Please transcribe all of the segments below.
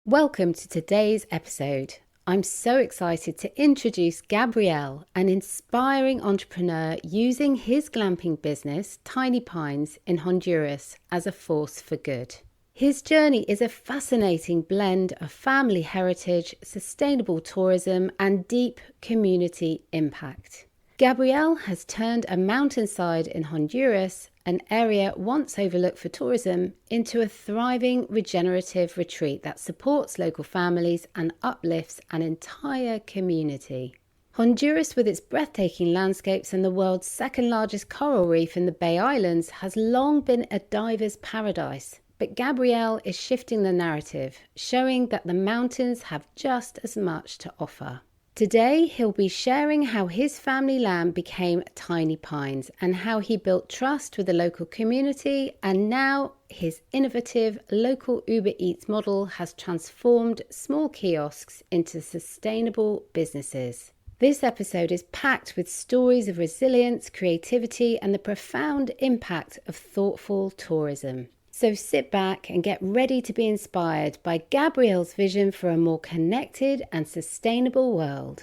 Welcome to today's episode. I'm so excited to introduce Gabriel, an inspiring entrepreneur using his glamping business, Tiny Pines, in Honduras as a force for good. His journey is a fascinating blend of family heritage, sustainable tourism, and deep community impact. Gabriel has turned a mountainside in Honduras, an area once overlooked for tourism, into a thriving regenerative retreat that supports local families and uplifts an entire community. Honduras, with its breathtaking landscapes and the world's second largest coral reef in the Bay Islands, has long been a diver's paradise. But Gabriel is shifting the narrative, showing that the mountains have just as much to offer. Today, he'll be sharing how his family land became Tiny Pines and how he built trust with the local community, and now his innovative local Uber Eats model has transformed small kiosks into sustainable businesses. This episode is packed with stories of resilience, creativity, and the profound impact of thoughtful tourism. So sit back and get ready to be inspired by Gabriel's vision for a more connected and sustainable world.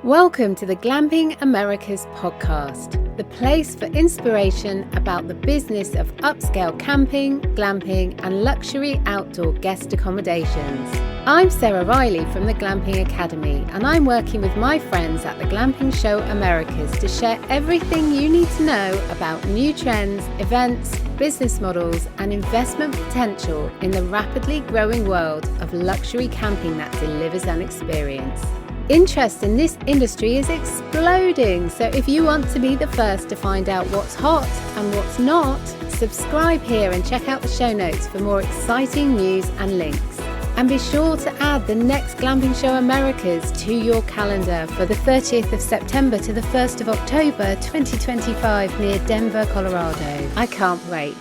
Welcome to the Glamping Americas podcast, the place for inspiration about the business of upscale camping, glamping, and luxury outdoor guest accommodations. I'm Sarah Riley from the Glamping Academy, and I'm working with my friends at the Glamping Show Americas to share everything you need to know about new trends, events, business models, and investment potential in the rapidly growing world of luxury camping that delivers an experience. Interest in this industry is exploding, so if you want to be the first to find out what's hot and what's not, subscribe here and check out the show notes for more exciting news and links. And be sure to add the next Glamping Show Americas to your calendar for the 30th of September to the 1st of October 2025 near Denver, Colorado. I can't wait.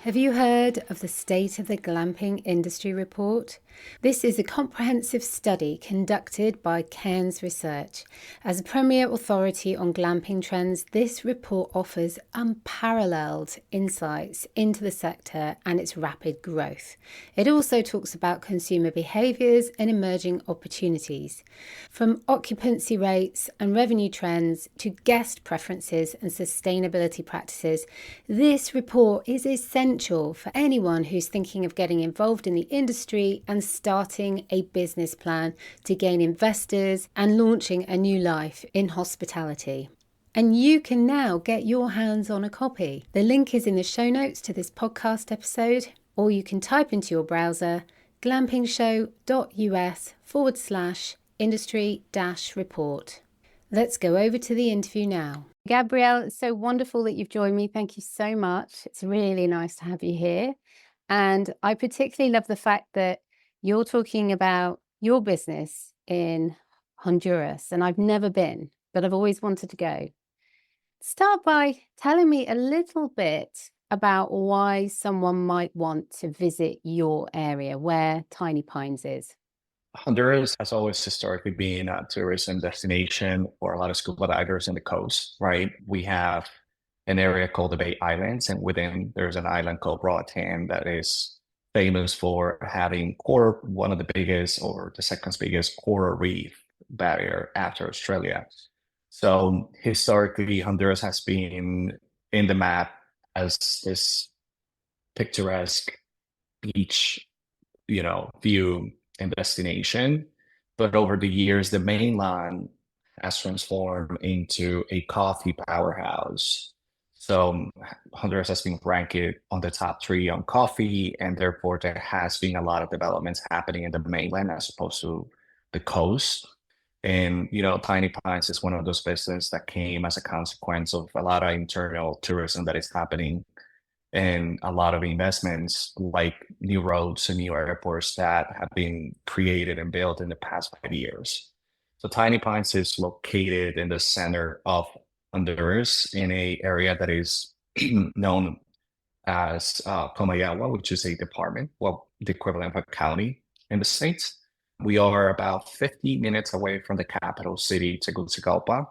Have you heard of the State of the Glamping Industry report? This is a comprehensive study conducted by Cairns Research. As a premier authority on glamping trends, this report offers unparalleled insights into the sector and its rapid growth. It also talks about consumer behaviours and emerging opportunities. From occupancy rates and revenue trends to guest preferences and sustainability practices, this report is essential for anyone who's thinking of getting involved in the industry and starting a business plan to gain investors and launching a new life in hospitality. And you can now get your hands on a copy. The link is in the show notes to this podcast episode, or you can type into your browser glampingshow.us/industry-report. Let's go over to the interview now. Gabriel, it's so wonderful that you've joined me. Thank you so much. It's really nice to have you here. And I particularly love the fact that you're talking about your business in Honduras, and I've never been, but I've always wanted to go. Start by telling me a little bit about why someone might want to visit your area, where Tiny Pines is. Honduras has always historically been a tourism destination for a lot of scuba divers in the coast, right? We have an area called the Bay Islands, and within there's an island called Roatan that is famous for having one of the biggest or the second biggest coral reef barrier after Australia. So historically, Honduras has been in the map as this picturesque beach, view and destination. But over the years, the mainland has transformed into a coffee powerhouse. So Honduras has been ranked on the top three on coffee, and therefore there has been a lot of developments happening in the mainland as opposed to the coast. And Tiny Pines is one of those businesses that came as a consequence of a lot of internal tourism that is happening and a lot of investments like new roads and new airports that have been created and built in the past 5 years. So Tiny Pines is located in the center of Honduras in an area that is known as Comayagua, which is a department, well, the equivalent of a county in the States. We are about 50 minutes away from the capital city, Tegucigalpa.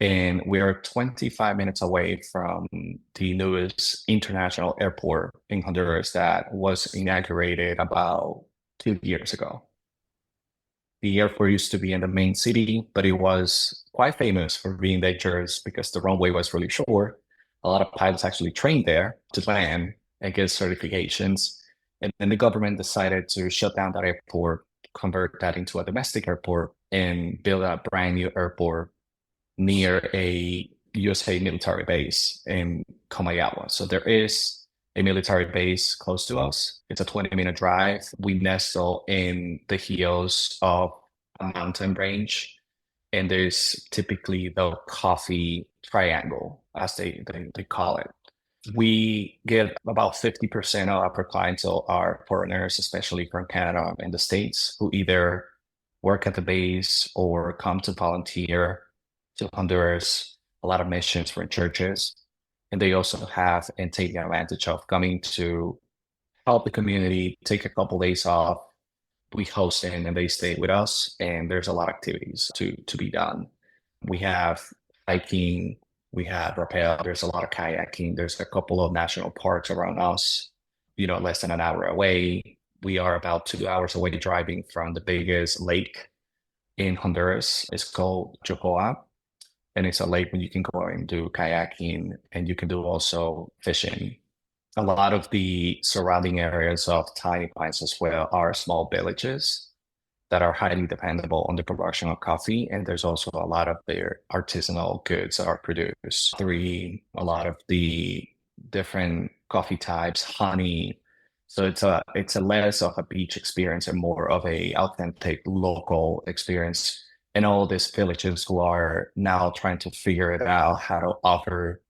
And we are 25 minutes away from the newest international airport in Honduras that was inaugurated about 2 years ago. The airport used to be in the main city, but it was quite famous for being dangerous because the runway was really short. A lot of pilots actually trained there to land and get certifications. And then the government decided to shut down that airport, convert that into a domestic airport, and build a brand new airport near a USA military base in Comayagua. So there is a military base close to us. It's a 20-minute drive. We nestle in the hills of a mountain range, and there's typically the coffee triangle, as they call it. We get about 50% of our clientele are foreigners, especially from Canada and the States, who either work at the base or come to volunteer to Honduras, a lot of missions from churches. And they also have and take the advantage of coming to help the community, take a couple days off. We host them and they stay with us. And there's a lot of activities to be done. We have hiking, we have rappel, there's a lot of kayaking. There's a couple of national parks around us, less than an hour away. We are about 2 hours away driving from the biggest lake in Honduras. It's called Jocoa. And it's a lake where you can go and do kayaking and you can do also fishing. A lot of the surrounding areas of Tiny Pines as well are small villages that are highly dependable on the production of coffee. And there's also a lot of their artisanal goods that are produced. A lot of the different coffee types, honey. So it's a less of a beach experience and more of a authentic local experience. And all these villages who are now trying to figure it out how to offer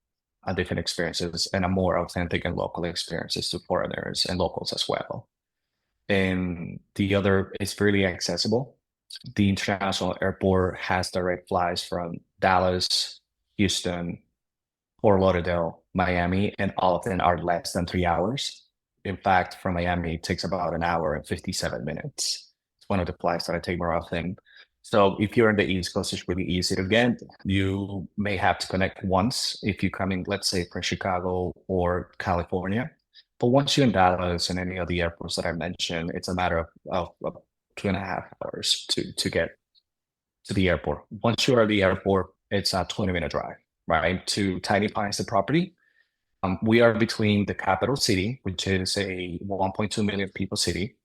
different experiences and a more authentic and local experiences to foreigners and locals as well. And the other is really accessible. The international airport has direct flights from Dallas, Houston, Fort Lauderdale, Miami, and all of them are less than 3 hours. In fact, from Miami, it takes about an hour and 57 minutes. It's one of the flights that I take more often. So if you're in the East Coast, it's really easy to get. You may have to connect once if you're coming, let's say, from Chicago or California. But once you're in Dallas and any of the airports that I mentioned, it's a matter of 2.5 hours to get to the airport. Once you're at the airport, it's a 20-minute drive, right, to Tiny Pines, the property. We are between the capital city, which is a 1.2 million people city.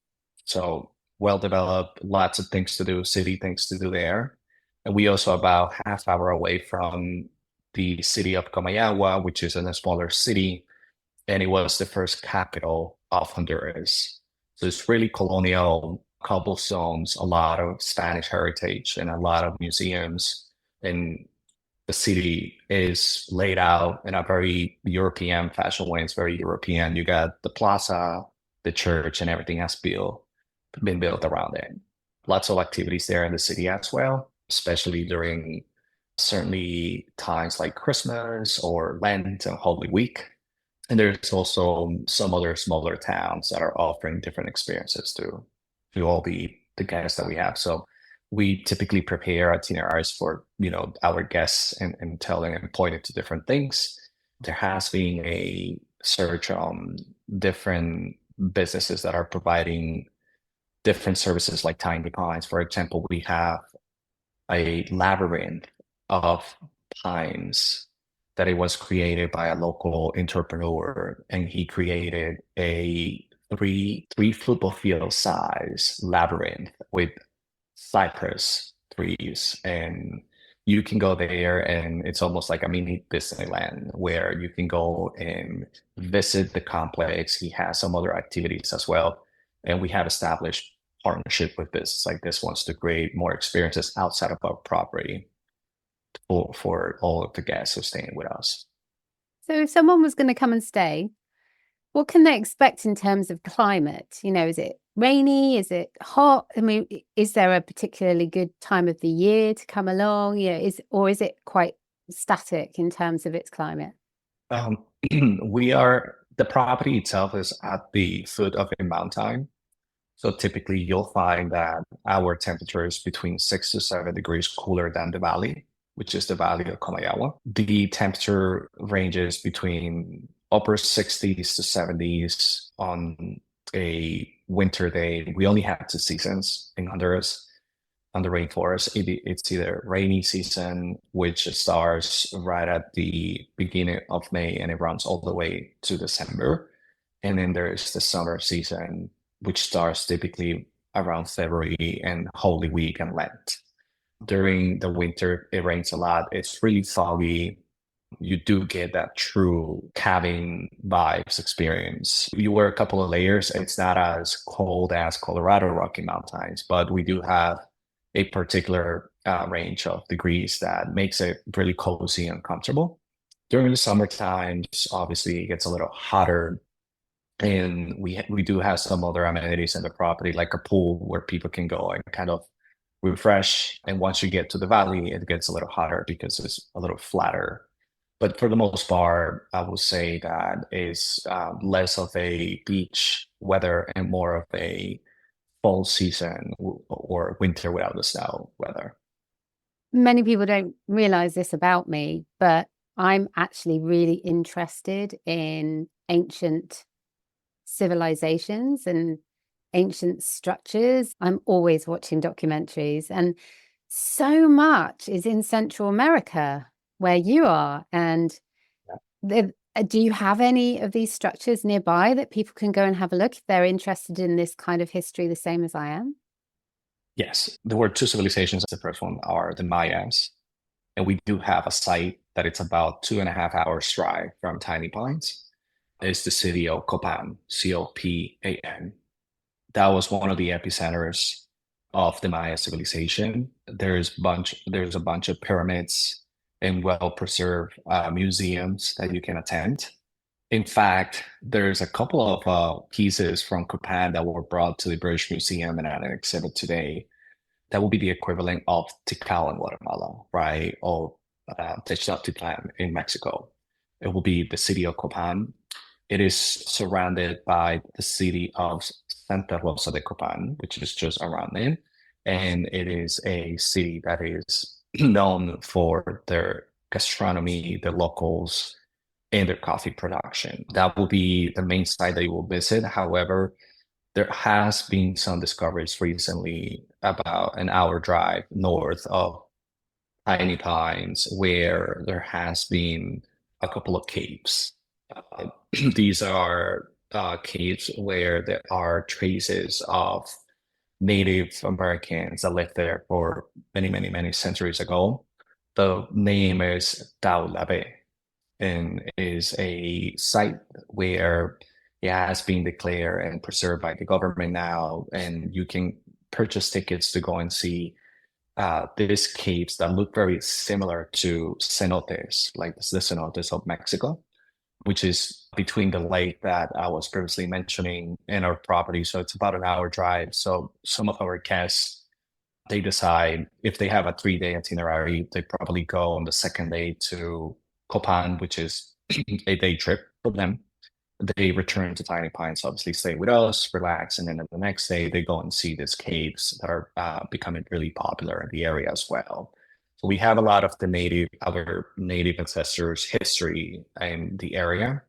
So well developed, lots of things to do, city things to do there. And we also about half hour away from the city of Comayagua, which is in a smaller city. And it was the first capital of Honduras. So it's really colonial, cobblestones, a lot of Spanish heritage and a lot of museums. And the city is laid out in a very European fashion way. It's very European. You got the plaza, the church, and everything has been built around it. Lots of activities there in the city as well, especially during certainly times like Christmas or Lent and Holy Week. And there's also some other smaller towns that are offering different experiences to all the guests that we have. So we typically prepare itineraries for our guests and tell them and point it to different things. There has been a search on different businesses that are providing different services like Tiny Pines. For example, we have a labyrinth of pines that it was created by a local entrepreneur, and he created a three football field size labyrinth with cypress trees. And you can go there and it's almost like a mini Disneyland where you can go and visit the complex. He has some other activities as well. And we have established partnership with business like this ones to create more experiences outside of our property for all of the guests who are staying with us. So if someone was going to come and stay, what can they expect in terms of climate? Is it rainy? Is it hot? I mean, is there a particularly good time of the year to come along? Is it quite static in terms of its climate? The property itself is at the foot of a mountain. So typically you'll find that our temperature is between 6 to 7 degrees cooler than the valley. which is the Valley of Comayagua. The temperature ranges between upper 60s to 70s on a winter day. We only have two seasons in Honduras on the rainforest. It's either rainy season, which starts right at the beginning of May and it runs all the way to December. And then there's the summer season, which starts typically around February and Holy Week and Lent. During the winter, it rains a lot. It's really foggy. You do get that true cabin vibes experience. You wear a couple of layers. It's not as cold as Colorado Rocky Mountains, but we do have a particular range of degrees that makes it really cozy and comfortable. During the summer times, obviously it gets a little hotter, and we do have some other amenities in the property, like a pool where people can go and kind of refresh. And once you get to the valley, it gets a little hotter because it's a little flatter. But for the most part, I would say that is less of a beach weather and more of a fall season or winter without the snow weather. Many people don't realize this about me, but I'm actually really interested in ancient civilizations and ancient structures. I'm always watching documentaries, and so much is in Central America where you are. And do you have any of these structures nearby that people can go and have a look if they're interested in this kind of history the same as I am? Yes, there were two civilizations. The first one are the Mayas, and we do have a site that it's about 2.5 hours drive from Tiny Pines. It's the city of Copan, Copan. That was one of the epicenters of the Maya civilization. There's a bunch of pyramids and well-preserved museums that you can attend. In fact, there's a couple of pieces from Copan that were brought to the British Museum and at an exhibit today that will be the equivalent of Tikal in Guatemala, right? Or Tezcatlipocan in Mexico. It will be the city of Copan. It is surrounded by the city of Santa Rosa de Copan, which is just around it. And it is a city that is known for their gastronomy, the locals, and their coffee production. That will be the main site that you will visit. However, there has been some discoveries recently about an hour drive north of Tiny Pines where there has been a couple of caves. These are caves where there are traces of Native Americans that lived there for many, many, many centuries ago. The name is Taulabe and is a site where it has been declared and preserved by the government now, and you can purchase tickets to go and see these caves that look very similar to cenotes, like the cenotes of Mexico, which is between the lake that I was previously mentioning and our property. So it's about an hour drive. So some of our guests, they decide if they have a 3-day itinerary, they probably go on the second day to Copan, which is a day trip for them. They return to Tiny Pines, obviously stay with us, relax, and then the next day they go and see these caves that are becoming really popular in the area as well. So we have a lot of our native ancestors' history in the area.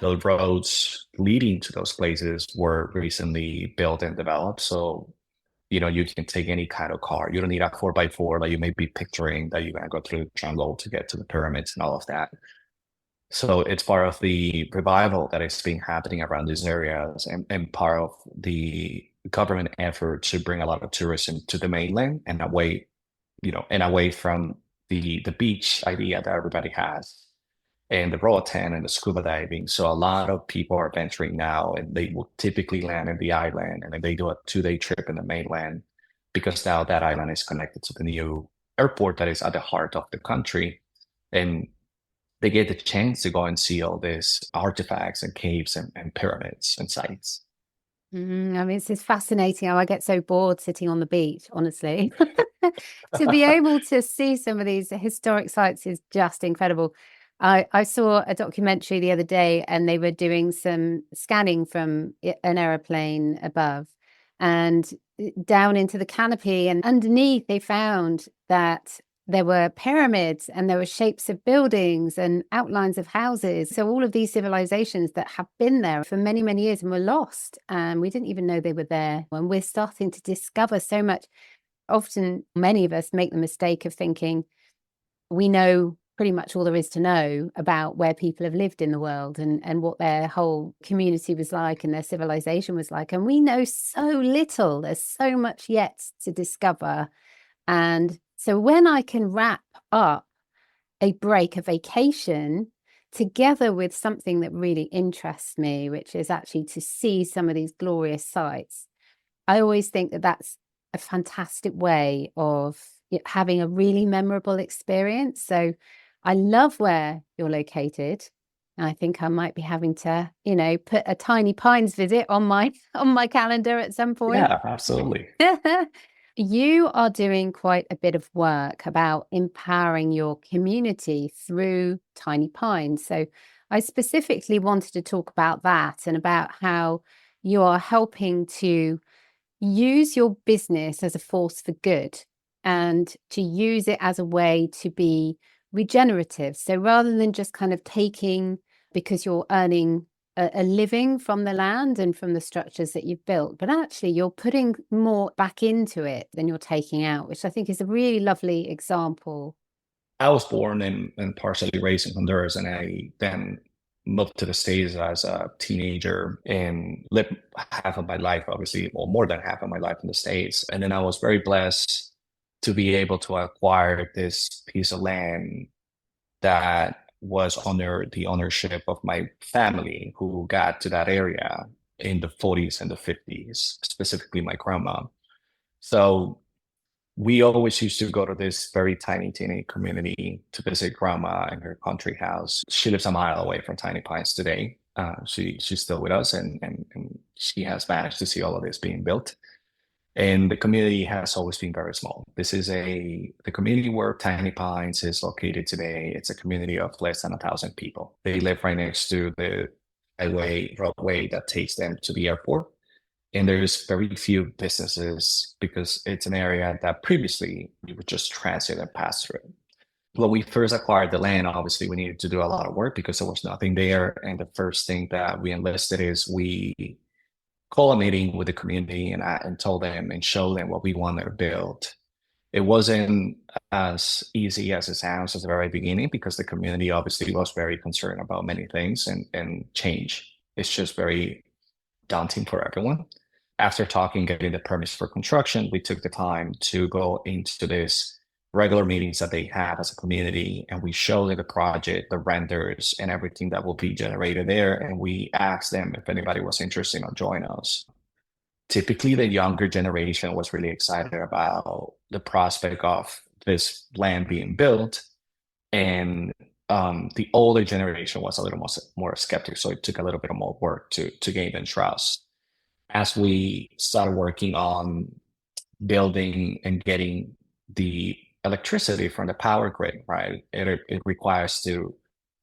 The roads leading to those places were recently built and developed. So, you can take any kind of car. You don't need a 4x4 that you may be picturing that you're going to go through the jungle to get to the pyramids and all of that. So it's part of the revival that is being happening around these areas and part of the government effort to bring a lot of tourism to the mainland and away from the beach idea that everybody has and the raw tan and the scuba diving. So a lot of people are venturing now and they will typically land in the island and then they do a 2-day trip in the mainland because now that island is connected to the new airport that is at the heart of the country. And they get the chance to go and see all these artifacts and caves and pyramids and sites. I mean, it's fascinating how I get so bored sitting on the beach, honestly. To be able to see some of these historic sites is just incredible. I saw a documentary the other day and they were doing some scanning from an aeroplane above and down into the canopy, and underneath they found that there were pyramids and there were shapes of buildings and outlines of houses. So all of these civilizations that have been there for many, many years and were lost, and we didn't even know they were there. And we're starting to discover so much. Often, many of us make the mistake of thinking we know pretty much all there is to know about where people have lived in the world and what their whole community was like and their civilization was like. And we know so little. There's so much yet to discover. And so when I can wrap up a break, a vacation, together with something that really interests me, which is actually to see some of these glorious sites, I always think that that's a fantastic way of having a really memorable experience. So I love where you're located. And I think I might be having to, put a Tiny Pines visit on my calendar at some point. Yeah, absolutely. You are doing quite a bit of work about empowering your community through Tiny Pines. So I specifically wanted to talk about that and about how you are helping to use your business as a force for good and to use it as a way to be regenerative. So rather than just kind of taking because you're earning a living from the land and from the structures that you've built, but actually you're putting more back into it than you're taking out, which I think is a really lovely example. I was born and partially raised in Honduras, and I then moved to the States as a teenager and lived half of my life, obviously, or more than half of my life in the States. And then I was very blessed to be able to acquire this piece of land that was under the ownership of my family, who got to that area in the 40s and the 50s, specifically my grandma. So we always used to go to this very tiny community to visit grandma in her country house. She lives a mile away from Tiny Pines today. She's still with us, and she has managed to see all of this being built. And the community has always been very small. This is the community where Tiny Pines is located today. It's a community of less than 1,000 people. They live right next to the roadway that takes them to the airport. And there's very few businesses because it's an area that previously we would just transit and pass through. When we first acquired the land, obviously we needed to do a lot of work because there was nothing there. And the first thing that we enlisted is we called a meeting with the community and told them and showed them what we wanted to build. It wasn't as easy as it sounds at the very beginning because the community obviously was very concerned about many things and change. It's just very daunting for everyone. After talking, getting the permits for construction, we took the time to go into this regular meetings that they have as a community, and we showed them the project, the renders, and everything that will be generated there. And we asked them if anybody was interested in joining us. Typically, the younger generation was really excited about the prospect of this land being built, and the older generation was a little more skeptical. So it took a little bit more work to gain their trust. As we started working on building and getting the electricity from the power grid, right? It requires to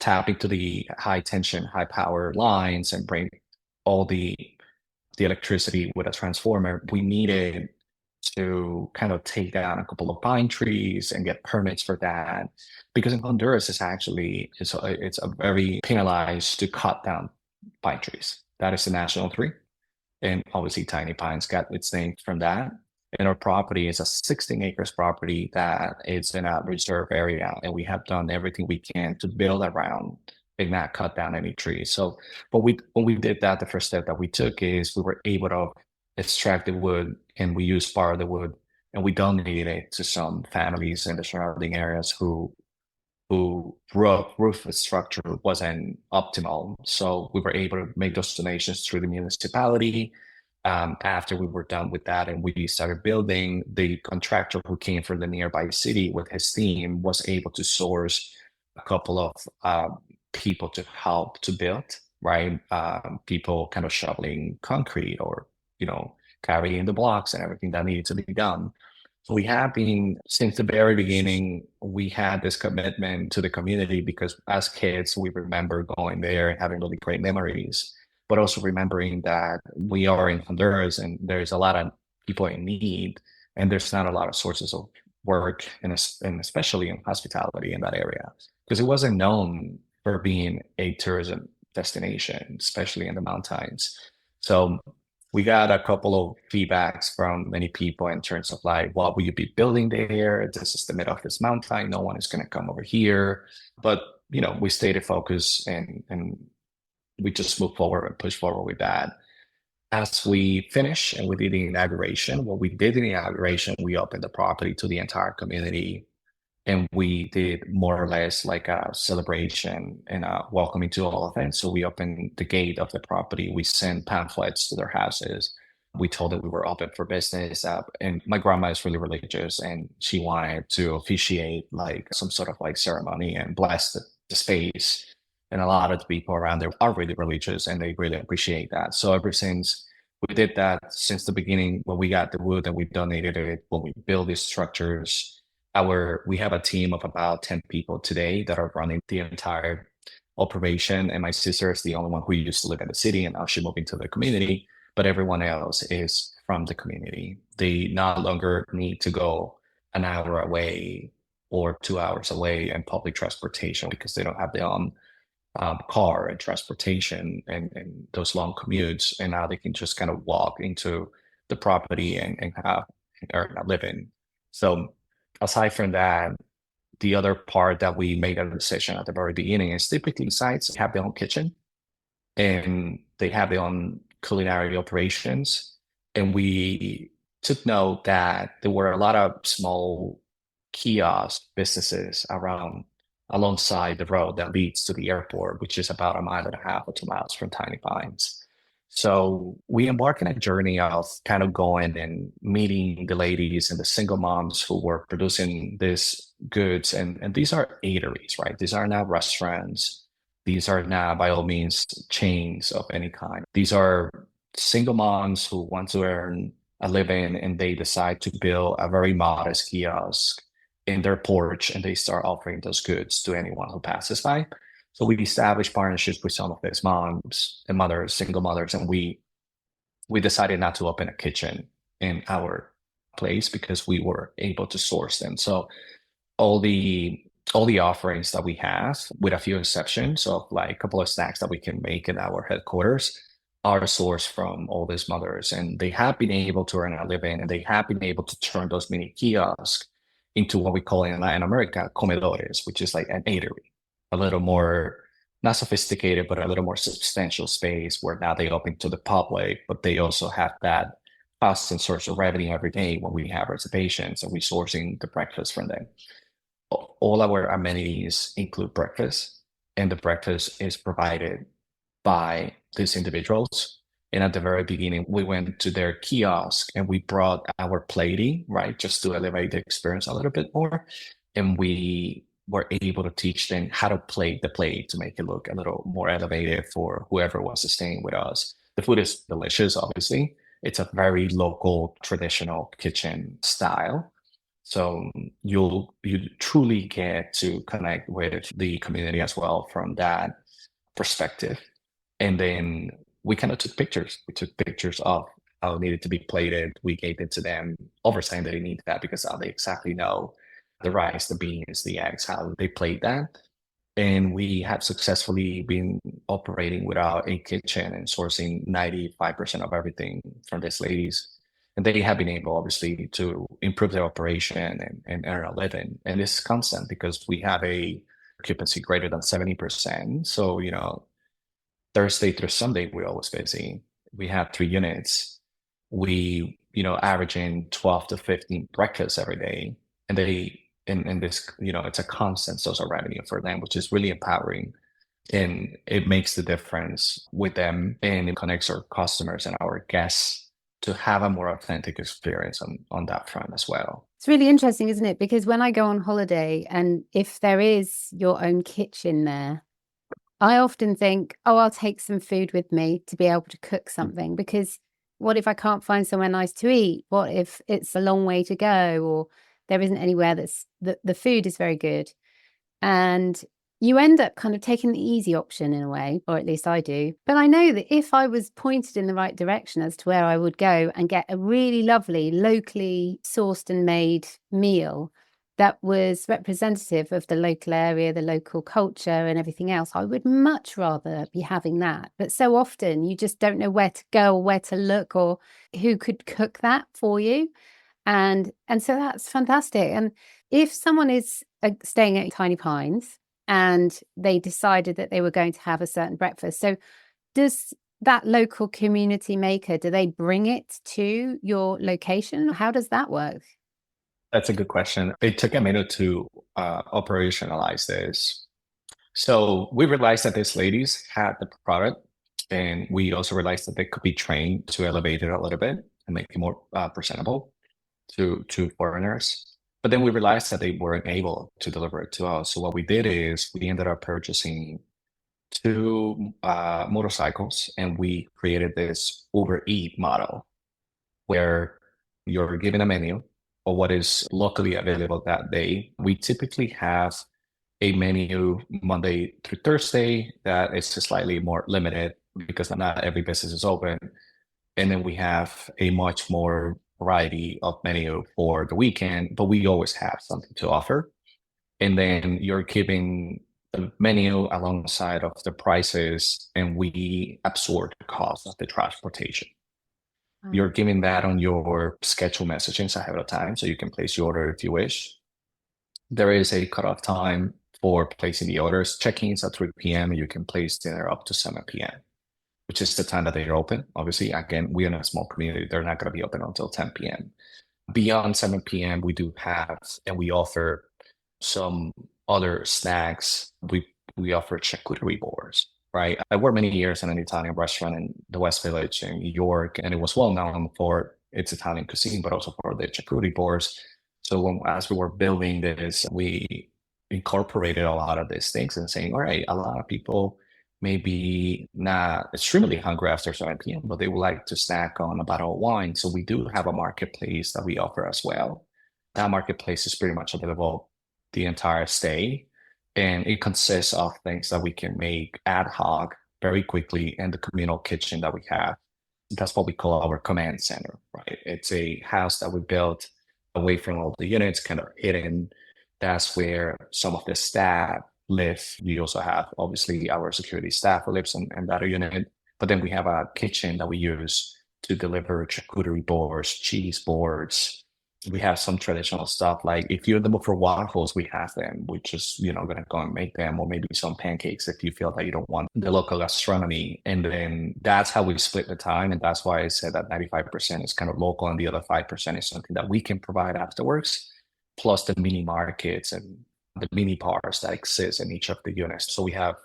tap into the high tension, high power lines and bring all the electricity with a transformer. We needed to kind of take down a couple of pine trees and get permits for that, because in Honduras it's a very penalized to cut down pine trees. That is the national tree, and obviously Tiny Pines got its name from that. And our property is a 16 acres property that is in a reserve area, and we have done everything we can to build around and not cut down any trees. So, but when we did that, the first step that we took is we were able to extract the wood, and we used part of the wood, and we donated it to some families in the surrounding areas who roof structure wasn't optimal. So we were able to make those donations through the municipality. After we were done with that and we started building, the contractor who came from the nearby city with his team was able to source a couple of people to help to build, right? People kind of shoveling concrete or, carrying the blocks and everything that needed to be done. So we have been, since the very beginning, we had this commitment to the community because as kids, we remember going there and having really great memories, but also remembering that we are in Honduras and there's a lot of people in need and there's not a lot of sources of work and especially in hospitality in that area because it wasn't known for being a tourism destination, especially in the mountains. So we got a couple of feedbacks from many people in terms of like, what will you be building there? This is the middle of this mountain. No one is going to come over here. But, we stayed focused and we just moved forward and pushed forward with that. As we finished and we did the inauguration, what we did in the inauguration, we opened the property to the entire community and we did more or less like a celebration and a welcoming to all of them. So we opened the gate of the property. We sent pamphlets to their houses. We told them we were open for business. And my grandma is really religious, and she wanted to officiate like some sort of like ceremony and bless the space. And a lot of the people around there are really religious, and they really appreciate that. So ever since we did that, since the beginning, when we got the wood and we donated it, when we built these structures, we have a team of about 10 people today that are running the entire operation. And my sister is the only one who used to live in the city and now she moved into the community, but everyone else is from the community. They no longer need to go an hour away or 2 hours away in public transportation because they don't have their own car and transportation and those long commutes. And now they can just kind of walk into the property and have or live in. So aside from that, the other part that we made a decision at the very beginning is typically sites have their own kitchen and they have their own culinary operations. And we took note that there were a lot of small kiosk businesses alongside the road that leads to the airport, which is about 1.5 miles or 2 miles from Tiny Pines. So we embarked on a journey of kind of going and meeting the ladies and the single moms who were producing these goods. And these are eateries, right? These are not restaurants. These are not, by all means, chains of any kind. These are single moms who want to earn a living and they decide to build a very modest kiosk in their porch and they start offering those goods to anyone who passes by. So we established partnerships with some of these moms and mothers, single mothers, and we decided not to open a kitchen in our place because we were able to source them. So all the offerings that we have, with a few exceptions of like a couple of snacks that we can make in our headquarters, are sourced from all these mothers, and they have been able to earn a living, and they have been able to turn those mini kiosks into what we call in Latin America comedores, which is like an eatery, a little more not sophisticated, but a little more substantial space where now they open to the public, but they also have that constant source of revenue every day when we have reservations and we're sourcing the breakfast from them. All our amenities include breakfast, and the breakfast is provided by these individuals. And at the very beginning, we went to their kiosk and we brought our plating, right, just to elevate the experience a little bit more. And we were able to teach them how to plate the plate to make it look a little more elevated for whoever was staying with us. The food is delicious, obviously. It's a very local, traditional kitchen style. So you truly get to connect with the community as well from that perspective. And then we kind of took pictures. We took pictures of how it needed to be plated. We gave it to them over time that they need that because they exactly know the rice, the beans, the eggs, how they plate that. And we have successfully been operating without a kitchen and sourcing 95% of everything from these ladies. And they have been able, obviously, to improve their operation and earn a living. And it's constant because we have a occupancy greater than 70%. So, Thursday through Sunday, we're always busy. We have 3 units. We, averaging 12 to 15 breakfasts every day. And this, it's a constant source of revenue for them, which is really empowering. And it makes the difference with them, and it connects our customers and our guests to have a more authentic experience on that front as well. It's really interesting, isn't it? Because when I go on holiday, and if there is your own kitchen there, I often think, oh, I'll take some food with me to be able to cook something, because what if I can't find somewhere nice to eat? What if it's a long way to go, or there isn't anywhere the food is very good? And you end up kind of taking the easy option in a way, or at least I do. But I know that if I was pointed in the right direction as to where I would go and get a really lovely, locally sourced and made meal that was representative of the local area, the local culture, and everything else, I would much rather be having that. But so often you just don't know where to go or where to look or who could cook that for you. And so that's fantastic. And if someone is staying at Tiny Pines and they decided that they were going to have a certain breakfast, so does that local community maker, do they bring it to your location? How does that work? That's a good question. It took a minute to operationalize this. So we realized that these ladies had the product, and we also realized that they could be trained to elevate it a little bit and make it more presentable to foreigners. But then we realized that they weren't able to deliver it to us. So what we did is we ended up purchasing two motorcycles, and we created this Uber Eat model where you're given a menu or what is locally available that day. We typically have a menu Monday through Thursday that is slightly more limited because not every business is open. And then we have a much more variety of menu for the weekend, but we always have something to offer. And then you're giving the menu alongside of the prices, and we absorb the cost of the transportation. You're giving that on your schedule messaging ahead of time, so you can place your order if you wish. There is a cutoff time for placing the orders. Check-ins at 3 p.m. You can place dinner up to 7 p.m., which is the time that they're open. Obviously, again, we're in a small community. They're not going to be open until 10 p.m. Beyond 7 p.m., we do have, and we offer some other snacks. We offer charcuterie boards, right? I worked many years in an Italian restaurant in the West Village in New York, and it was well known for its Italian cuisine, but also for the charcuterie boards. So as we were building this, we incorporated a lot of these things and saying, all right, a lot of people may be not extremely hungry after 7 p.m., but they would like to snack on a bottle of wine. So we do have a marketplace that we offer as well. That marketplace is pretty much available the entire stay. And it consists of things that we can make ad hoc very quickly in the communal kitchen that we have. That's what we call our command center, right? It's a house that we built away from all the units, kind of hidden. That's where some of the staff live. We also have, obviously, our security staff who lives in that unit. But then we have a kitchen that we use to deliver charcuterie boards, cheese boards. We have some traditional stuff, like if you're in the mood for waffles, we have them. We're just, going to go and make them, or maybe some pancakes if you feel that you don't want the local gastronomy. And then that's how we split the time. And that's why I said that 95% is kind of local and the other 5% is something that we can provide afterwards, plus the mini markets and the mini bars that exist in each of the units. So we have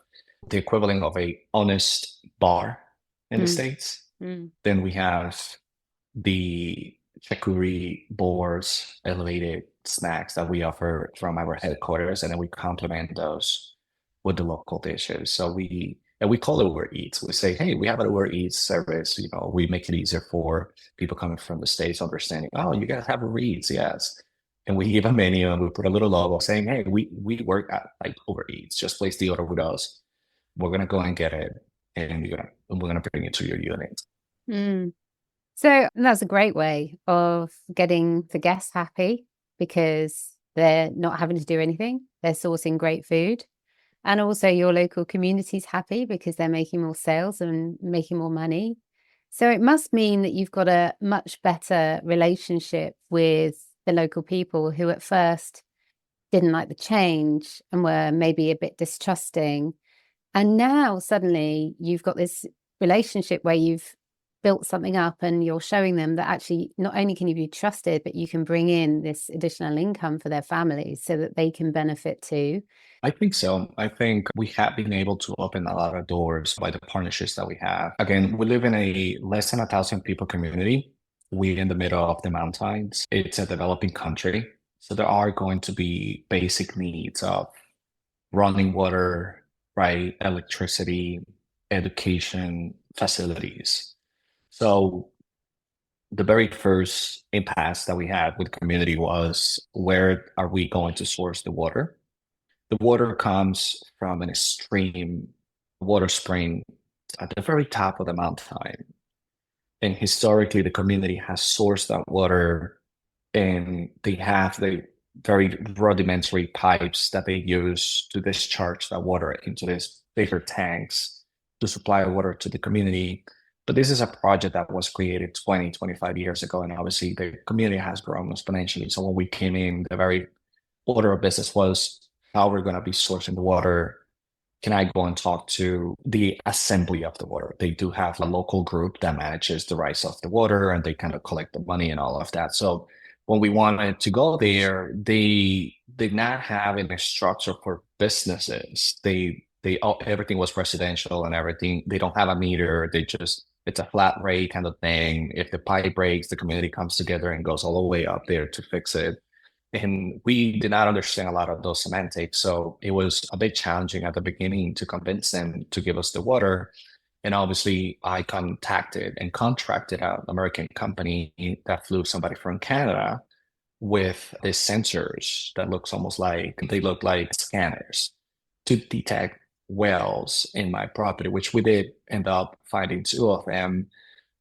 the equivalent of a honest bar in the States. Then we have the charcuterie boards, elevated snacks that we offer from our headquarters, and then we complement those with the local dishes. So we call it Uber Eats. We say, hey, we have an Uber Eats service. We make it easier for people coming from the States understanding, oh, you guys have Uber Eats, yes. And we give a menu and we put a little logo saying, hey, we work at like Uber Eats. Just place the order with us. We're gonna go and get it, and we're gonna bring it to your unit. So that's a great way of getting the guests happy because they're not having to do anything. They're sourcing great food. And also your local community's happy because they're making more sales and making more money. So it must mean that you've got a much better relationship with the local people who at first didn't like the change and were maybe a bit distrusting. And now suddenly you've got this relationship where you've built something up and you're showing them that actually not only can you be trusted, but you can bring in this additional income for their families so that they can benefit too. I think so. I think we have been able to open a lot of doors by the partnerships that we have. Again, we live in a less than 1,000 people community. We're in the middle of the mountains. It's a developing country. So there are going to be basic needs of running water, right? Electricity, education, facilities. So the very first impasse that we had with the community was, where are we going to source the water? The water comes from an extreme water spring at the very top of the mountain. And historically, the community has sourced that water, and they have the very rudimentary pipes that they use to discharge that water into these bigger tanks to supply water to the community. But this is a project that was created 20, 25 years ago, and obviously the community has grown exponentially. So when we came in, the very order of business was how we're going to be sourcing the water. Can I go and talk to the assembly of the water? They do have a local group that manages the rights of the water, and they kind of collect the money and all of that. So when we wanted to go there, they did not have any structure for businesses. Everything was residential and everything. They don't have a meter. It's a flat rate kind of thing. If the pipe breaks, the community comes together and goes all the way up there to fix it. And we did not understand a lot of those semantics. So it was a bit challenging at the beginning to convince them to give us the water. And obviously, I contacted and contracted out an American company that flew somebody from Canada with these sensors that they look like scanners to detect wells in my property, which we did end up finding two of them.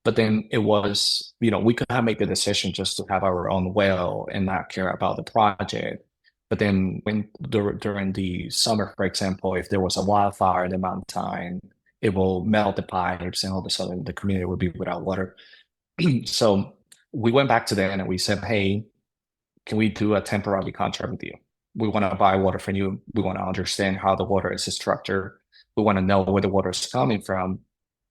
But then it was, we could have made the decision just to have our own well and not care about the project. But then during the summer, for example, if there was a wildfire in the mountain, it will melt the pipes, and all of a sudden the community would be without water. So we went back to them and we said, hey, can we do a temporary contract with you? We want to buy water from you. We want to understand how the water is structured. We want to know where the water is coming from.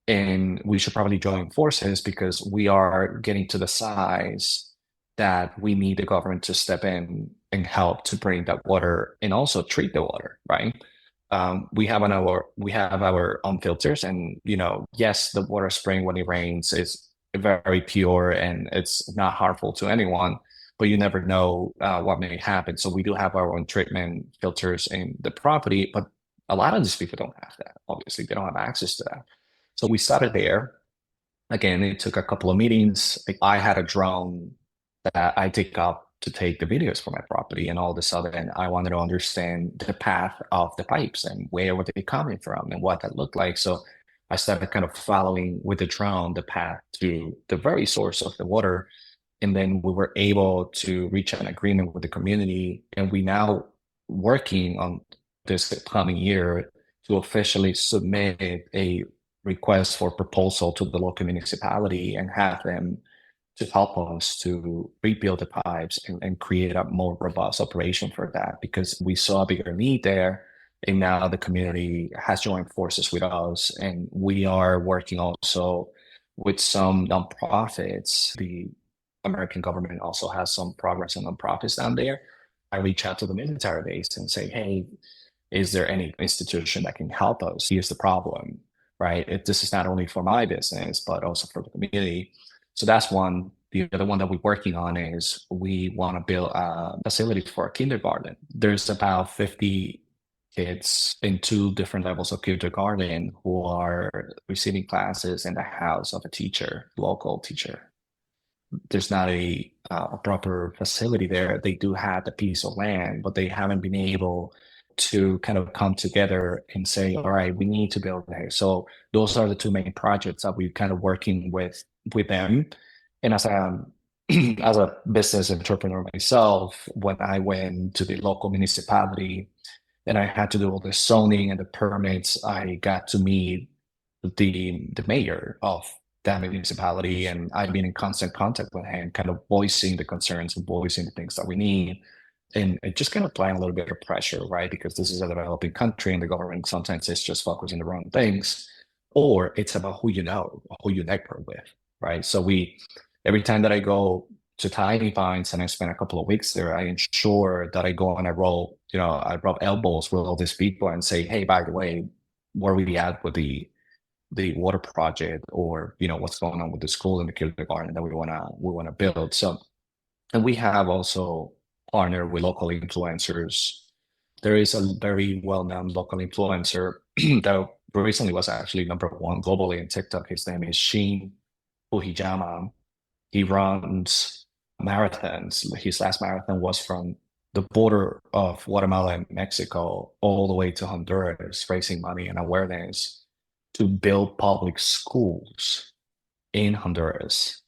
And we should probably join forces because we are getting to the size that we need the government to step in and help to bring that water and also treat the water, right? We have our own filters, and yes, the water spring when it rains is very pure and it's not harmful to anyone, but you never know what may happen. So we do have our own treatment filters in the property, but a lot of these people don't have that. Obviously, they don't have access to that. So we started there. Again, it took a couple of meetings. I had a drone that I take up to take the videos for my property, and all of a sudden I wanted to understand the path of the pipes and where were they coming from and what that looked like. So I started kind of following with the drone the path to the very source of the water. And then we were able to reach an agreement with the community, and we now working on this coming year to officially submit a request for proposal to the local municipality and have them to help us to rebuild the pipes and create a more robust operation for that, because we saw a bigger need there. And now the community has joined forces with us, and we are working also with some nonprofits. The American government also has some progress on nonprofits down there. I reach out to the military base and say, hey, is there any institution that can help us? Here's the problem, right? This is not only for my business, but also for the community. So that's one. The other one that we're working on is we want to build a facility for a kindergarten. There's about 50 kids in two different levels of kindergarten who are receiving classes in the house of a teacher, local teacher. There's not a proper facility there. They do have the piece of land, but they haven't been able to kind of come together and say, all right, we need to build there. So those are the two main projects that we're kind of working with them. And as as a business entrepreneur myself, when I went to the local municipality and I had to do all the zoning and the permits, I got to meet the mayor of that municipality, and I've been in constant contact with him, kind of voicing the concerns and voicing the things that we need. And it just kind of applying a little bit of pressure, right? Because this is a developing country and the government sometimes is just focusing the wrong things, or it's about who you know, who you network with, right? So every time that I go to Tiny Pines and I spend a couple of weeks there, I ensure that I go and I rub elbows with all these people and say, hey, by the way, where are we at with the water project, or what's going on with the school and the kindergarten that we wanna build. So, and we have also partnered with local influencers. There is a very well-known local influencer that recently was actually #1 globally in TikTok. His name is Shin Fuhijama. He runs marathons. His last marathon was from the border of Guatemala and Mexico all the way to Honduras, raising money and awareness to build public schools in Honduras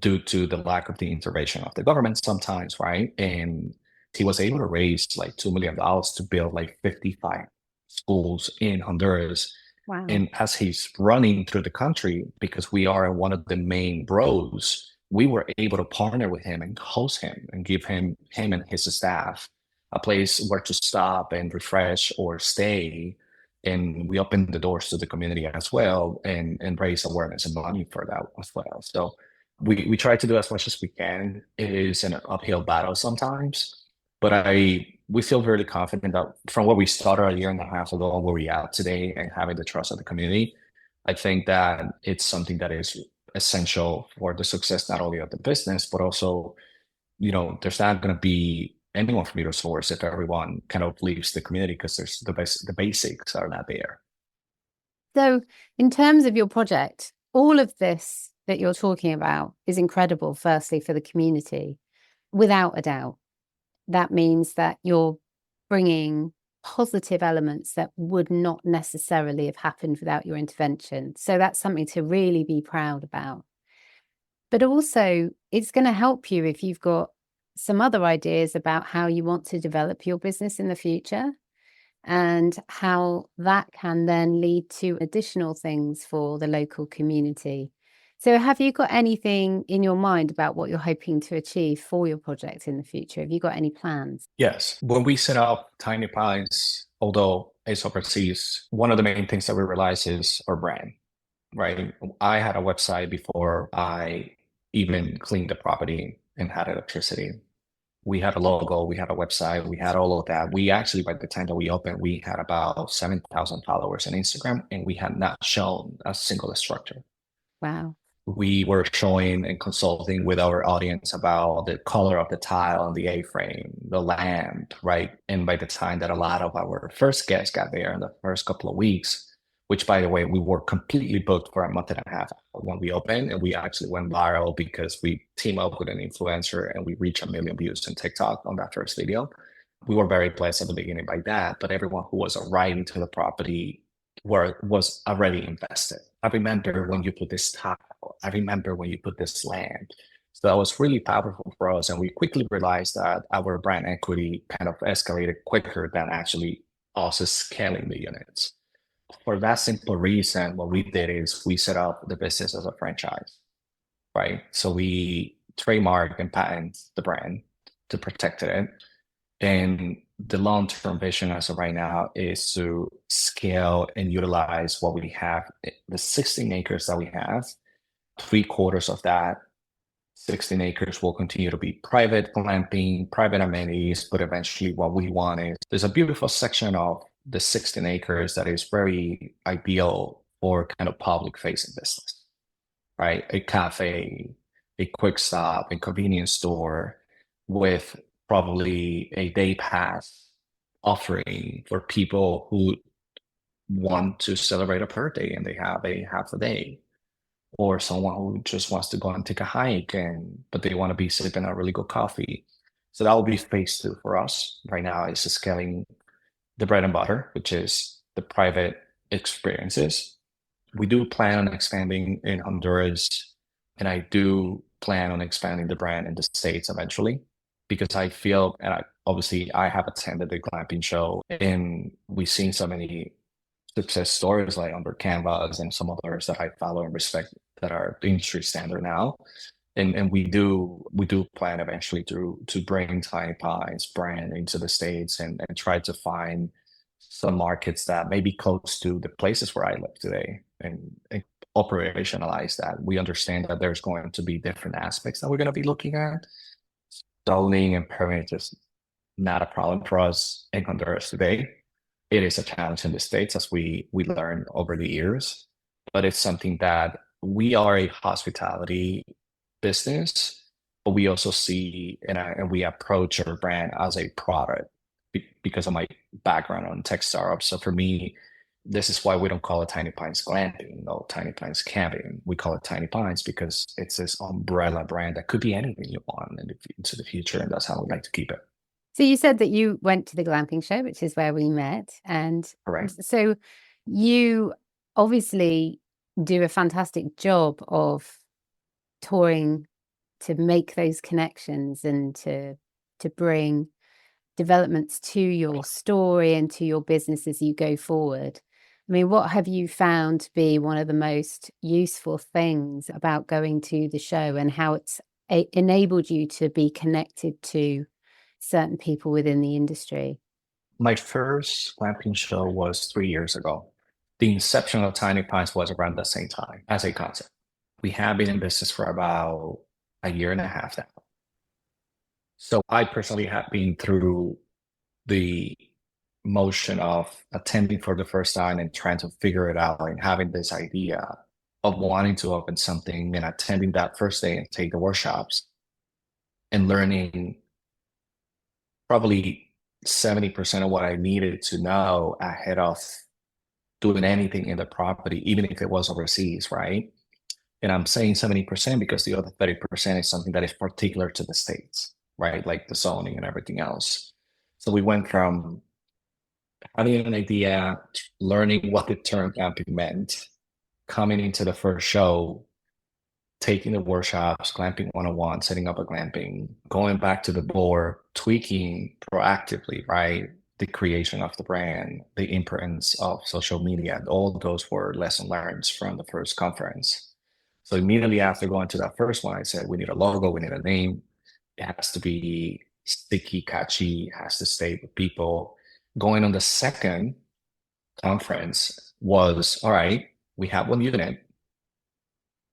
due to the lack of the intervention of the government sometimes, right? And he was able to raise like $2 million to build like 55 schools in Honduras. Wow. And as he's running through the country, because we are one of the main bros, we were able to partner with him and host him and give him and his staff a place where to stop and refresh or stay. And we opened the doors to the community as well and raise awareness and money for that as well. So we try to do as much as we can. It is an uphill battle sometimes, but we feel very confident that from where we started a year and a half ago and where we are today and having the trust of the community, I think that it's something that is essential for the success not only of the business, but also, there's not going to be anyone from your source if everyone kind of leaves the community because there's the basics are not there. So in terms of your project, all of this that you're talking about is incredible, firstly, for the community, without a doubt. That means that you're bringing positive elements that would not necessarily have happened without your intervention. So that's something to really be proud about. But also, it's going to help you if you've got some other ideas about how you want to develop your business in the future and how that can then lead to additional things for the local community. So have you got anything in your mind about what you're hoping to achieve for your project in the future? Have you got any plans? Yes. When we set up Tiny Pines, although it's overseas, one of the main things that we realize is our brand, right? I had a website before I even cleaned the property and had electricity. We had a logo, we had a website, we had all of that. We actually, by the time that we opened, we had about 7,000 followers on Instagram, and we had not shown a single structure. Wow. We were showing and consulting with our audience about the color of the tile on the A-frame, the lamp, right? And by the time that a lot of our first guests got there in the first couple of weeks, which by the way, we were completely booked for a month and a half when we opened, and we actually went viral because we teamed up with an influencer and we reached 1 million views on TikTok on that first video. We were very blessed at the beginning by that, but everyone who was arriving to the property was already invested. I remember when you put this tile, I remember when you put this lamp. So that was really powerful for us. And we quickly realized that our brand equity kind of escalated quicker than actually also scaling the units. For that simple reason, what we did is we set up the business as a franchise, right? So we trademark and patent the brand to protect it. And the long-term vision as of right now is to scale and utilize what we have, the 16 acres that we have. 3/4 of that 16 acres will continue to be private glamping, private amenities, but eventually what we want is there's a beautiful section of the 16 acres that is very ideal for kind of public facing business, right? A cafe, a quick stop, a convenience store with probably a day pass offering for people who want to celebrate a birthday and they have a half a day, or someone who just wants to go and take a hike but they want to be sipping a really good coffee. So that will be phase 2 for us right now, is scaling the bread and butter, which is the private experiences. We do plan on expanding in Honduras, and I do plan on expanding the brand in the States eventually, because I feel, and obviously I have attended the glamping show and we've seen so many success stories like Under Canvas and some others that I follow and respect that are the industry standard now. And we do plan eventually to bring Tiny Pines brand into the States and try to find some markets that may be close to the places where I live today and operationalize that. We understand that there's going to be different aspects that we're going to be looking at. Zoning and permit is not a problem for us in Honduras today. It is a challenge in the States, as we learned over the years, but it's something that we are a hospitality business, but we also see and we approach our brand as a product because of my background on tech startups. So for me, this is why we don't call it Tiny Pines Glamping, no, Tiny Pines Camping. We call it Tiny Pines because it's this umbrella brand that could be anything you want into the future, and that's how we like to keep it. So you said that you went to the glamping show, which is where we met. And Correct. so you obviously do a fantastic job of touring to make those connections and to bring developments to your story and to your business as you go forward. I mean, what have you found to be one of the most useful things about going to the show and how it's enabled you to be connected to certain people within the industry? My first glamping show was 3 years ago. The inception of Tiny Pines was around the same time as a concept. We have been in business for about a year and a half now. So I personally have been through the motion of attending for the first time and trying to figure it out and having this idea of wanting to open something and attending that first day and take the workshops and learning probably 70% of what I needed to know ahead of doing anything in the property, even if it was overseas, right? And I'm saying 70% because the other 30% is something that is particular to the States, right? Like the zoning and everything else. So we went from having an idea, learning what the term glamping meant, coming into the first show, taking the workshops, glamping 101, setting up a glamping, going back to the board, tweaking proactively, right? The creation of the brand, the importance of social media, all those were lesson learned from the first conference. So immediately after going to that first one, I said, we need a logo, we need a name. It has to be sticky, catchy, has to stay with people. Going on the second conference was, all right, we have one unit.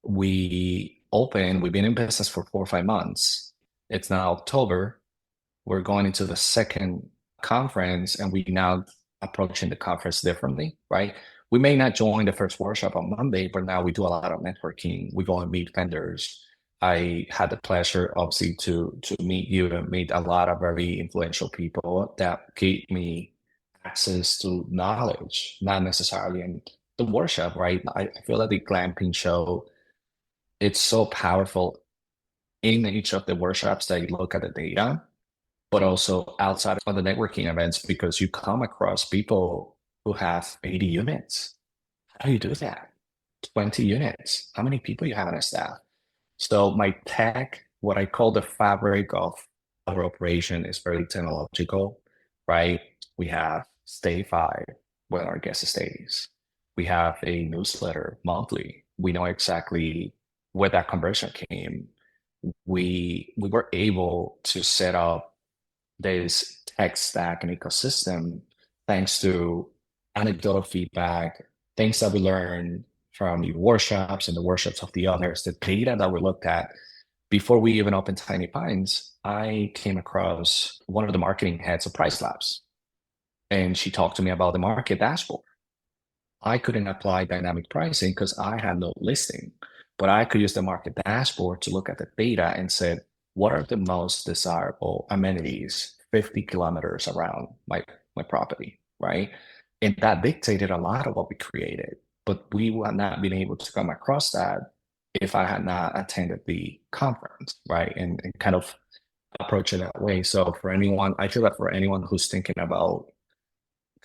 We've been in business for 4 or 5 months. It's now October. We're going into the second conference and we now approaching the conference differently, right? We may not join the first workshop on Monday, but now we do a lot of networking. We go and meet vendors. I had the pleasure, obviously, to meet you and meet a lot of very influential people that gave me access to knowledge, not necessarily in the workshop, right? I feel like the glamping show, it's so powerful in each of the workshops that you look at the data, but also outside of the networking events because you come across people who have 80 units. How do you do that? 20 units. How many people you have on a staff? So my tech, what I call the fabric of our operation is very technological, right? We have Stay 5 when our guest stays. We have a newsletter monthly. We know exactly where that conversion came. We were able to set up this tech stack and ecosystem thanks to anecdotal feedback, things that we learned from the workshops and the workshops of the others, the data that we looked at. Before we even opened Tiny Pines, I came across one of the marketing heads of Price Labs, and she talked to me about the market dashboard. I couldn't apply dynamic pricing because I had no listing, but I could use the market dashboard to look at the data and said, what are the most desirable amenities 50 kilometers around my property, right? And that dictated a lot of what we created, but we would not been able to come across that if I had not attended the conference, right? And kind of approach it that way. So for anyone, I feel that for anyone who's thinking about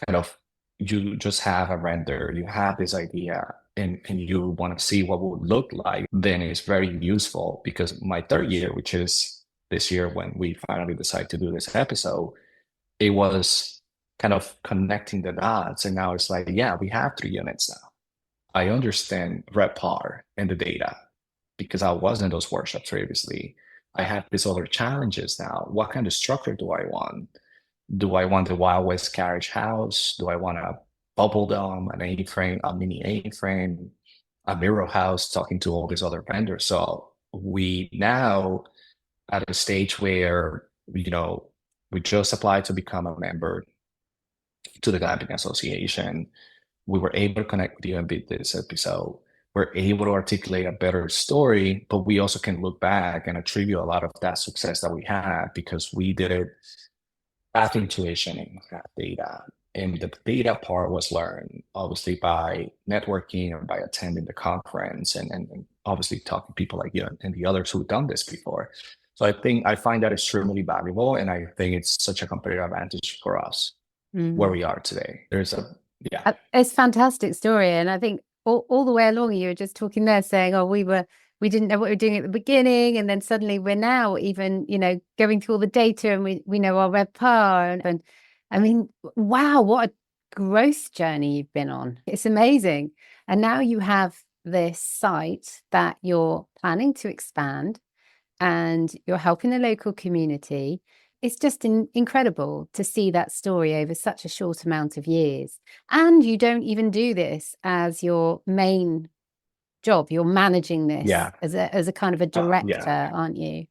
kind of you just have a render, you have this idea and you want to see what would look like, then it's very useful because my third year, which is this year when we finally decide to do this episode, it was kind of connecting the dots. And now it's like, yeah, we have 3 units now. I understand RevPAR and the data because I was in those workshops previously. I have these other challenges now. What kind of structure do I want? Do I want the Wild West carriage house? Do I want a bubble dome, an A-frame, a mini A-frame, a mirror house, talking to all these other vendors? So we now at a stage where, we just applied to become a member to the Glamping Association. We were able to connect with you and beat this episode. We're able to articulate a better story, but we also can look back and attribute a lot of that success that we had because we did it path intuition and path data. And the data part was learned obviously by networking and by attending the conference and obviously talking to people like you and the others who've done this before. So I find that extremely valuable, and I think it's such a competitive advantage for us where Mm. we are today. Yeah, It's a fantastic story. And I think all the way along, you were just talking there saying, oh, we didn't know what we were doing at the beginning. And then suddenly we're now even, going through all the data and we know our RevPAR. And I mean, wow, what a growth journey you've been on. It's amazing. And now you have this site that you're planning to expand and you're helping the local community. It's just incredible to see that story over such a short amount of years. And you don't even do this as your main job. You're managing this yeah, as a kind of a yeah. director, aren't you?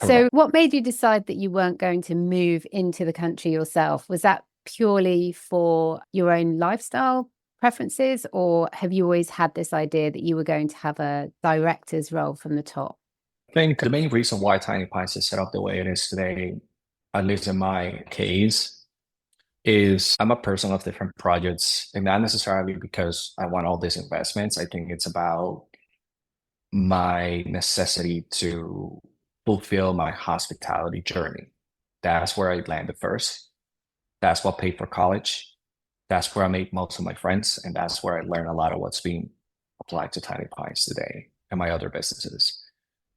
So Correct. what made you decide that you weren't going to move into the country yourself? Was that purely for your own lifestyle preferences, or have you always had this idea that you were going to have a director's role from the top? I think the main reason why Tiny Pines is set up the way it is today, at least in my case, is I'm a person of different projects, and not necessarily because I want all these investments. I think it's about my necessity to fulfill my hospitality journey. That's where I landed first. That's what paid for college. That's where I made most of my friends, and that's where I learned a lot of what's being applied to Tiny Pines today and my other businesses.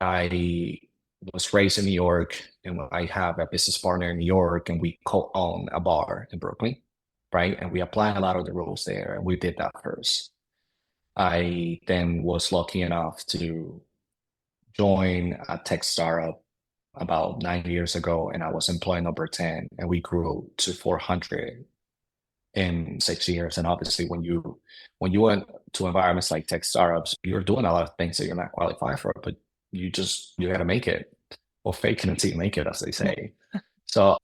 I was raised in New York, and I have a business partner in New York, and we co-own a bar in Brooklyn, right? And we apply a lot of the rules there, and we did that first. I then was lucky enough to join a tech startup about 9 years ago, and I was employee number 10, and we grew to 400 in 6 years. And obviously, when you went to environments like tech startups, you're doing a lot of things that you're not qualified for, but you got to make it, or fake it until you make it, as they say. So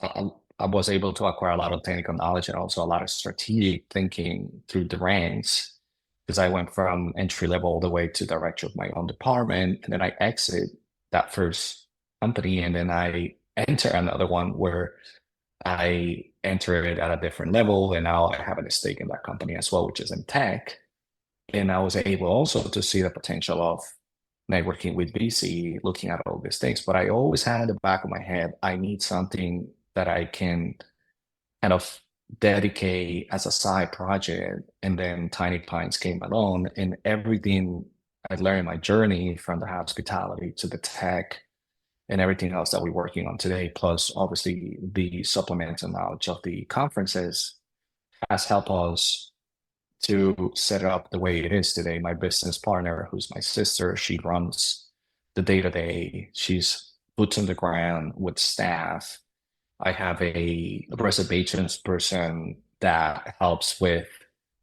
I was able to acquire a lot of technical knowledge and also a lot of strategic thinking through the ranks, because I went from entry level all the way to director of my own department, and then I exit that first company, and then I enter another one where I enter it at a different level, and now I have a stake in that company as well, which is in tech. And I was able also to see the potential of networking with VC, looking at all these things. But I always had in the back of my head, I need something that I can kind of dedicate as a side project. And then Tiny Pines came along, and everything I learned in my journey, from the hospitality to the tech and everything else that we're working on today, plus obviously the supplemental knowledge of the conferences, has helped us to set it up the way it is today. My business partner, who's my sister, she runs the day-to-day. She's boots on the ground with staff. I have a reservations person that helps with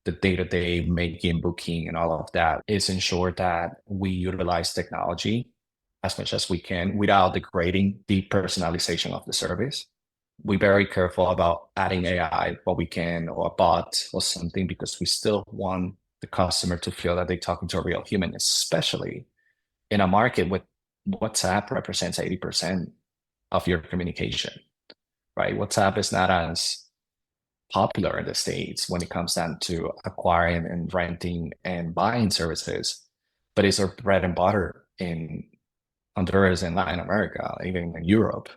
the day-to-day making, booking, and all of that. Is ensure that we utilize technology as much as we can without degrading the personalization of the service. We're very careful about adding AI what we can, or a bot or something, because we still want the customer to feel that they're talking to a real human, especially in a market with WhatsApp represents 80% of your communication, right? WhatsApp is not as popular in the States when it comes down to acquiring and renting and buying services, but it's our bread and butter in Honduras and Latin America, even in Europe.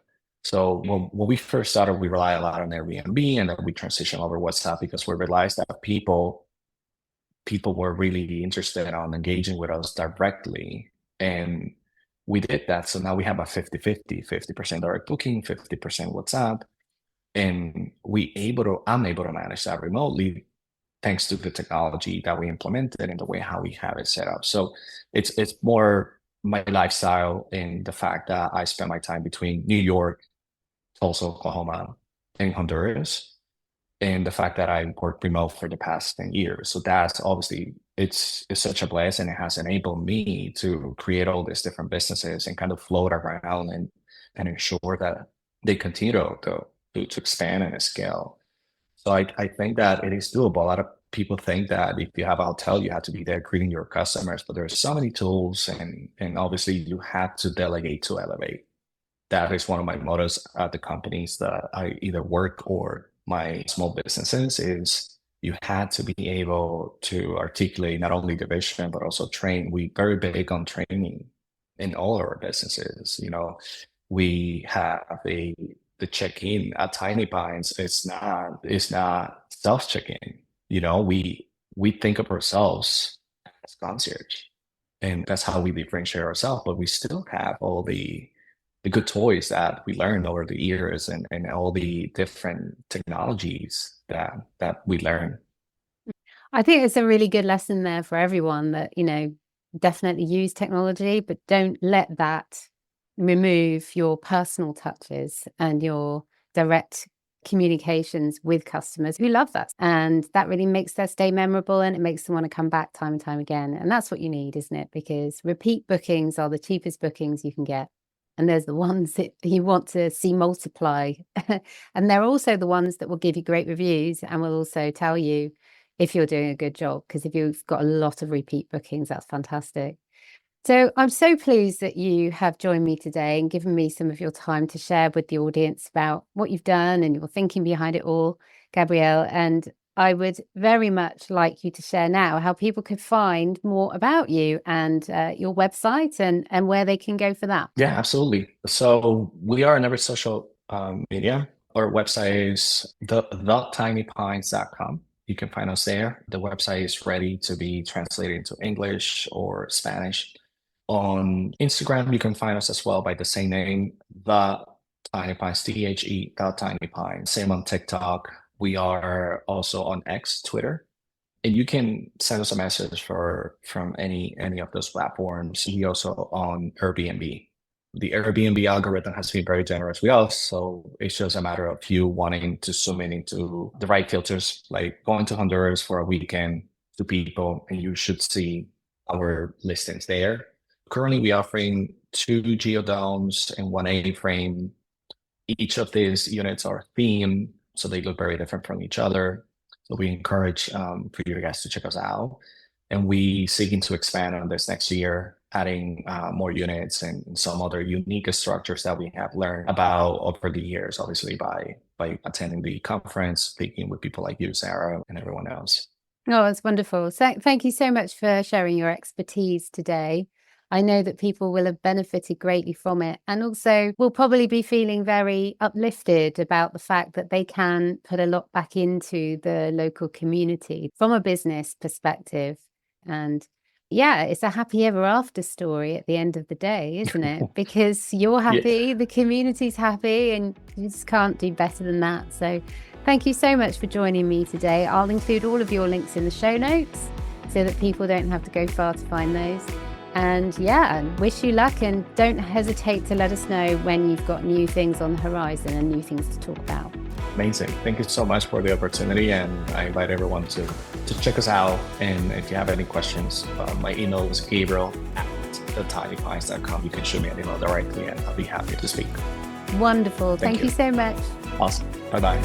So when we first started, we relied a lot on Airbnb, and then we transitioned over WhatsApp because we realized that people were really interested in engaging with us directly. And we did that. So now we have a 50-50, 50% direct booking, 50% WhatsApp. And I'm able to manage that remotely thanks to the technology that we implemented and the way how we have it set up. So it's more my lifestyle, and the fact that I spend my time between New York, Tulsa, Oklahoma, and Honduras, and the fact that I worked remote for the past 10 years. So that's obviously, it's such a blessing. It has enabled me to create all these different businesses and kind of float around and ensure that they continue to expand and scale. So I think that it is doable. A lot of people think that if you have a hotel, you have to be there greeting your customers, but there's so many tools, and obviously you have to delegate to elevate. That is one of my mottos at the companies that I either work or my small businesses, is you had to be able to articulate not only the vision, but also train. We very big on training in all our businesses. We have the check-in at Tiny Pines. It's not self check-in. We think of ourselves as concierge, and that's how we differentiate ourselves. But we still have all the good toys that we learned over the years, and all the different technologies that we learn. I think it's a really good lesson there for everyone that, definitely use technology, but don't let that remove your personal touches and your direct communications with customers who love that. And that really makes their stay memorable, and it makes them want to come back time and time again. And that's what you need, isn't it? Because repeat bookings are the cheapest bookings you can get. And there's the ones that you want to see multiply. And they're also the ones that will give you great reviews and will also tell you if you're doing a good job. Because if you've got a lot of repeat bookings, that's fantastic. So I'm so pleased that you have joined me today and given me some of your time to share with the audience about what you've done and your thinking behind it all, Gabriel. And I would very much like you to share now how people could find more about you and your website and where they can go for that. Yeah, absolutely. So we are on every social media. Our website is thetinypines.com. You can find us there. The website is ready to be translated into English or Spanish. On Instagram, you can find us as well by the same name, The Tiny Pines, THE, The Tiny Pines. Same on TikTok. We are also on X, Twitter. And you can send us a message from any of those platforms. We also on Airbnb. The Airbnb algorithm has been very generous with us, so it's just a matter of you wanting to zoom in into the right filters, like going to Honduras for a weekend to people, and you should see our listings there. Currently, we're offering 2 geodomes and 1 A-frame. Each of these units are themed, so they look very different from each other. So we encourage for you guys to check us out. And we seeking to expand on this next year, adding more units and some other unique structures that we have learned about over the years, obviously by attending the conference, speaking with people like you, Sarah, and everyone else. Oh, it's wonderful. So thank you so much for sharing your expertise today. I know that people will have benefited greatly from it, and also will probably be feeling very uplifted about the fact that they can put a lot back into the local community from a business perspective. And yeah, it's a happy ever after story at the end of the day, isn't it? Because you're happy, the community's happy, and you just can't do better than that. So thank you so much for joining me today. I'll include all of your links in the show notes so that people don't have to go far to find those. And yeah, wish you luck, and don't hesitate to let us know when you've got new things on the horizon and new things to talk about. Amazing. Thank you so much for the opportunity, and I invite everyone to check us out. And if you have any questions, my email is gabriel@thetinypines.com. You can shoot me an email directly and I'll be happy to speak. Wonderful. Thank you so much. Awesome. Bye-bye.